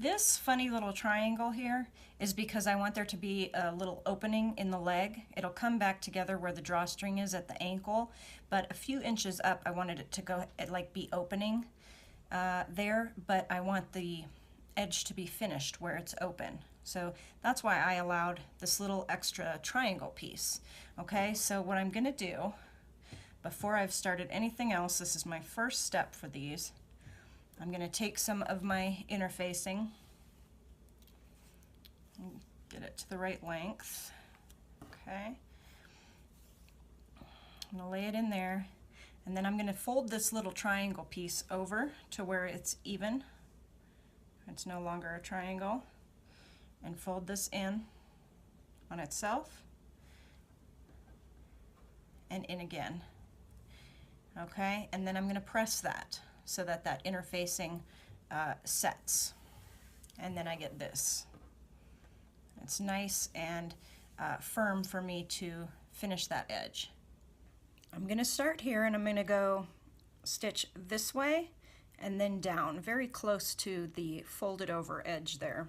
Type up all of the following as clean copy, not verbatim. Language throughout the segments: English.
This funny little triangle here is because I want there to be a little opening in the leg. It'll come back together where the drawstring is at the ankle, but a few inches up I wanted it to go like be opening there, but I want the edge to be finished where it's open. So that's why I allowed this little extra triangle piece. Okay, so what I'm gonna do before I've started anything else, this is my first step for these, I'm going to take some of my interfacing, get it to the right length. Okay, I'm going to lay it in there, and then I'm going to fold this little triangle piece over to where it's even. It's no longer a triangle, and fold this in on itself and in again. Okay, and then I'm going to press that so that that interfacing sets, and then I get this. It's nice and firm for me to finish that edge. I'm going to start here, and I'm going to go stitch this way and then down, very close to the folded over edge there.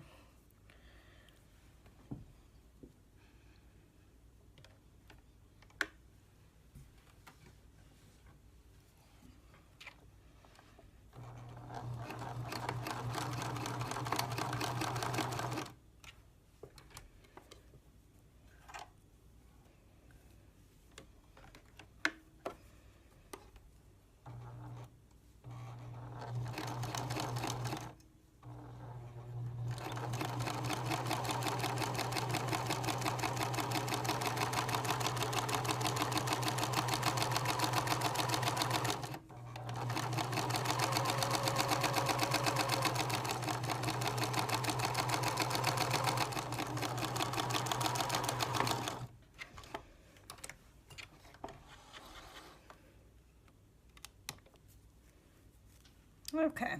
Okay,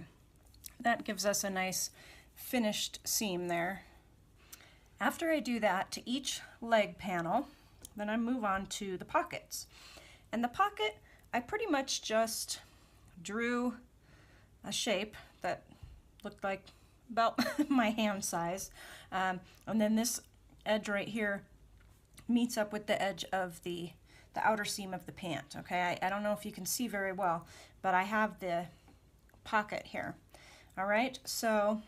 that gives us a nice finished seam there. After I do that to each leg panel, then I move on to the pockets. And the pocket, I pretty much just drew a shape that looked like about my hand size. And then this edge right here meets up with the edge of the outer seam of the pant. Okay, I don't know if you can see very well, but I have the pocket here. All right, so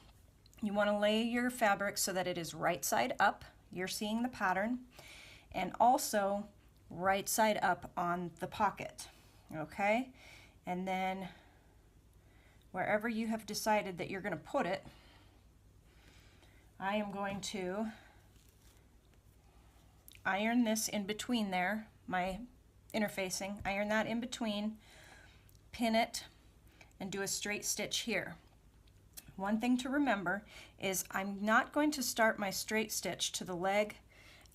you want to lay your fabric so that it is right side up. You're seeing the pattern, and also right side up on the pocket. Okay, and then wherever you have decided that you're going to put it, I am going to iron this in between there, my interfacing, iron that in between, pin it, and do a straight stitch here. One thing to remember is I'm not going to start my straight stitch to the leg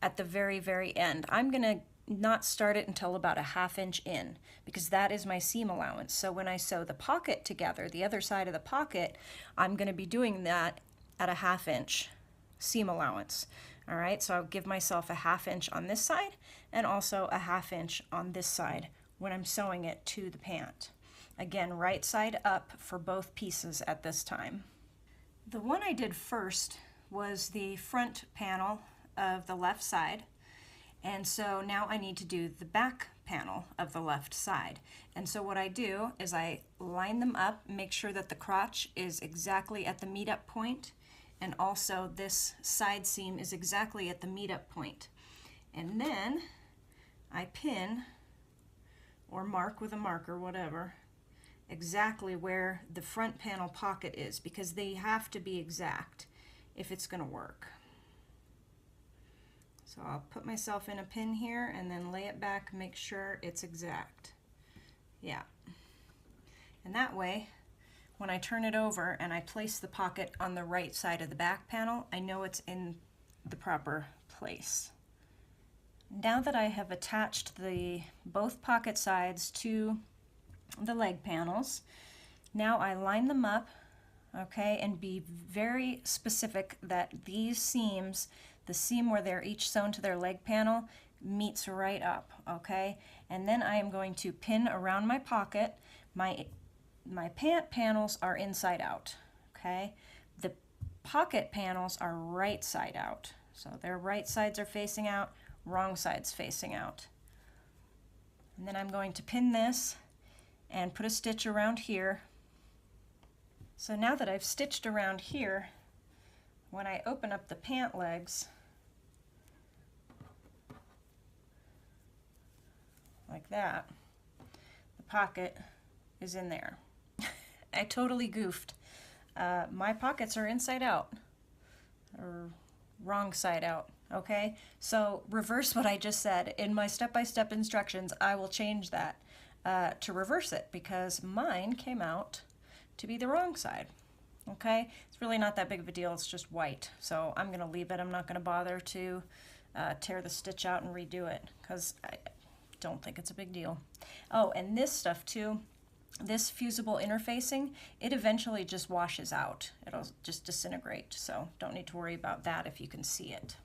at the very end. I'm going to not start it until about a 1/2 inch in, because that is my seam allowance. So when I sew the pocket together, the other side of the pocket, I'm going to be doing that at a 1/2 inch seam allowance. All right, so I'll give myself a 1/2 inch on this side and also a 1/2 inch on this side when I'm sewing it to the pant. Again, right side up for both pieces at this time. The one I did first was the front panel of the left side, and so now I need to do the back panel of the left side. And so what I do is I line them up, make sure that the crotch is exactly at the meet-up point, and also this side seam is exactly at the meet-up point. And then I pin or mark with a marker, whatever, exactly where the front panel pocket is, because they have to be exact if it's going to work. So I'll put myself in a pin here and then lay it back, make sure it's exact. Yeah. And that way, when I turn it over and I place the pocket on the right side of the back panel, I know it's in the proper place. Now that I have attached both pocket sides to the leg panels, now I line them up, okay, and be very specific that these seams, the seam where they're each sewn to their leg panel, meets right up, okay? And then I am going to pin around my pocket. My pant panels are inside out, okay? The pocket panels are right side out. So their right sides are facing out, wrong sides facing out. And then I'm going to pin this and put a stitch around here. So now that I've stitched around here, when I open up the pant legs, like that, the pocket is in there. I totally goofed. My pockets are inside out, or wrong side out, okay? So reverse what I just said. In my step-by-step instructions, I will change that to reverse it, because mine came out to be the wrong side, okay? It's really not that big of a deal, it's just white. So I'm gonna leave it. I'm not gonna bother to tear the stitch out and redo it, because I don't think it's a big deal. Oh, and this stuff too, this fusible interfacing, it eventually just washes out. It'll just disintegrate, so don't need to worry about that if you can see it.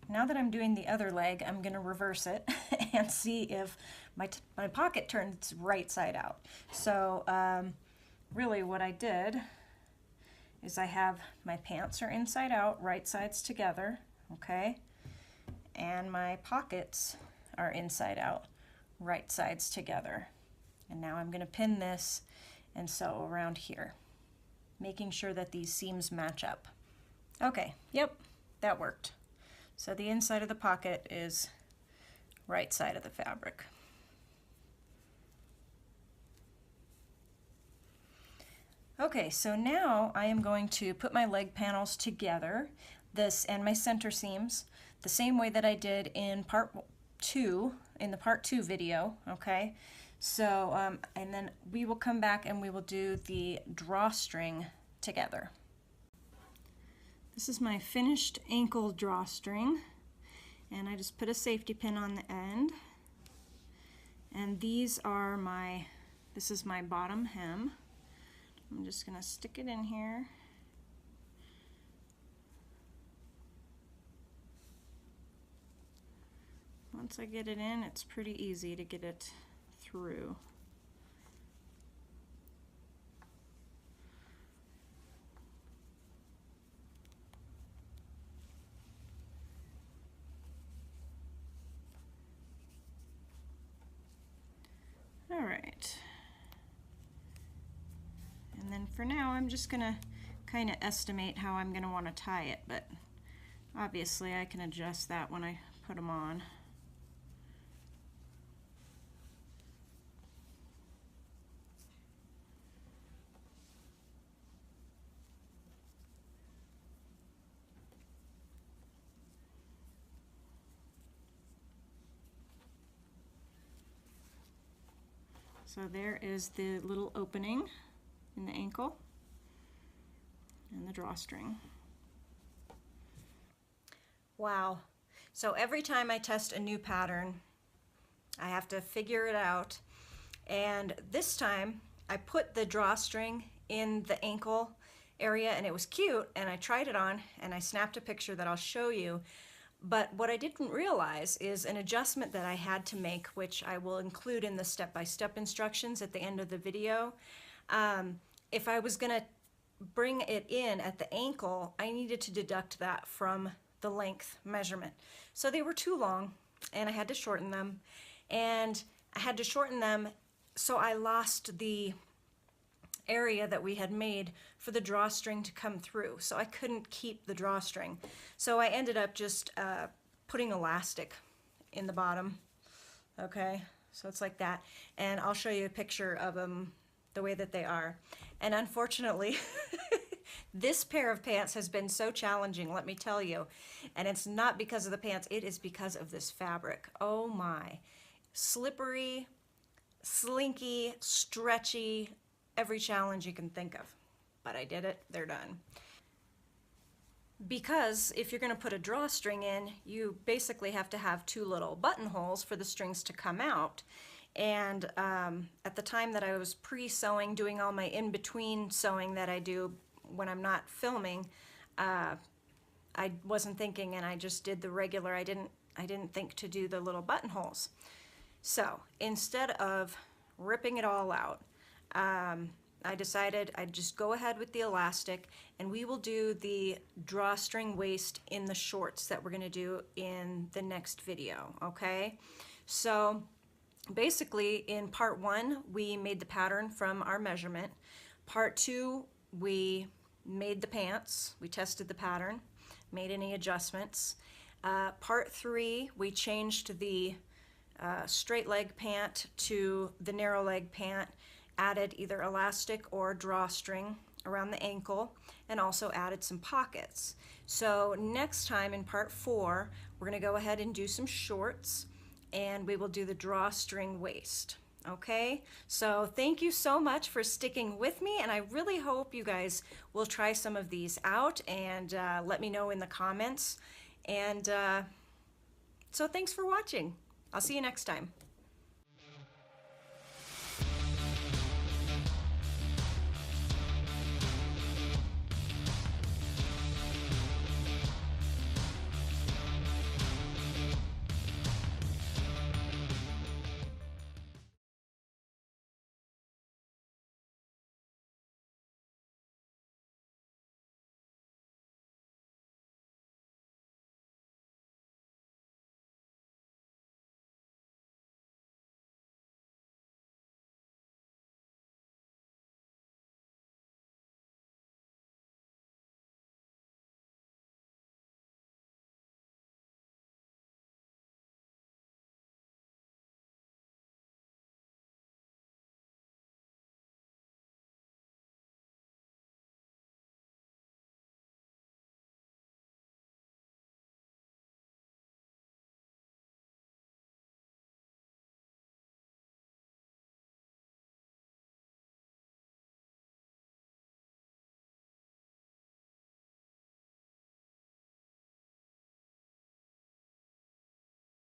Now that I'm doing the other leg, I'm going to reverse it and see if my pocket turns right side out. So really what I did is I have my pants are inside out, right sides together, okay? And my pockets are inside out, right sides together. And now I'm going to pin this and sew around here, making sure that these seams match up. Okay, yep, that worked. So the inside of the pocket is right side of the fabric. Okay, so now I am going to put my leg panels together, this and my center seams, the same way that I did in part 2, in the part 2 video, okay? So, and then we will come back and we will do the drawstring together. This is my finished ankle drawstring, and I just put a safety pin on the end. And these are this is my bottom hem. I'm just gonna stick it in here. Once I get it in, it's pretty easy to get it through. All right. And then for now, I'm just gonna kind of estimate how I'm gonna want to tie it, but obviously I can adjust that when I put them on. So there is the little opening in the ankle and the drawstring. Wow. So every time I test a new pattern, I have to figure it out. And this time I put the drawstring in the ankle area and it was cute, and I tried it on and I snapped a picture that I'll show you. But what I didn't realize is an adjustment that I had to make, which I will include in the step-by-step instructions at the end of the video. If I was going to bring it in at the ankle, I needed to deduct that from the length measurement. So they were too long, and I had to shorten them. And I had to shorten them, so I lost the area that we had made for the drawstring to come through. So I couldn't keep the drawstring. So I ended up just putting elastic in the bottom. Okay, so it's like that. And I'll show you a picture of them the way that they are. And unfortunately, this pair of pants has been so challenging, let me tell you. And it's not because of the pants, it is because of this fabric. Oh my. Slippery, slinky, stretchy, every challenge you can think of. But I did it, they're done. Because if you're going to put a drawstring in, you basically have to have two little buttonholes for the strings to come out. And at the time that I was pre-sewing, doing all my in-between sewing that I do when I'm not filming, I wasn't thinking, and I just did the regular. I didn't think to do the little buttonholes. So instead of ripping it all out, I decided I'd just go ahead with the elastic, and we will do the drawstring waist in the shorts that we're going to do in the next video, okay? So basically in part 1 we made the pattern from our measurement. Part 2 we made the pants, we tested the pattern, made any adjustments. Part 3 we changed the straight leg pant to the narrow leg pant, added either elastic or drawstring around the ankle, and also added some pockets. So next time in part 4 we're going to go ahead and do some shorts, and we will do the drawstring waist. Okay, so thank you so much for sticking with me, and I really hope you guys will try some of these out and let me know in the comments. And so thanks for watching. I'll see you next time.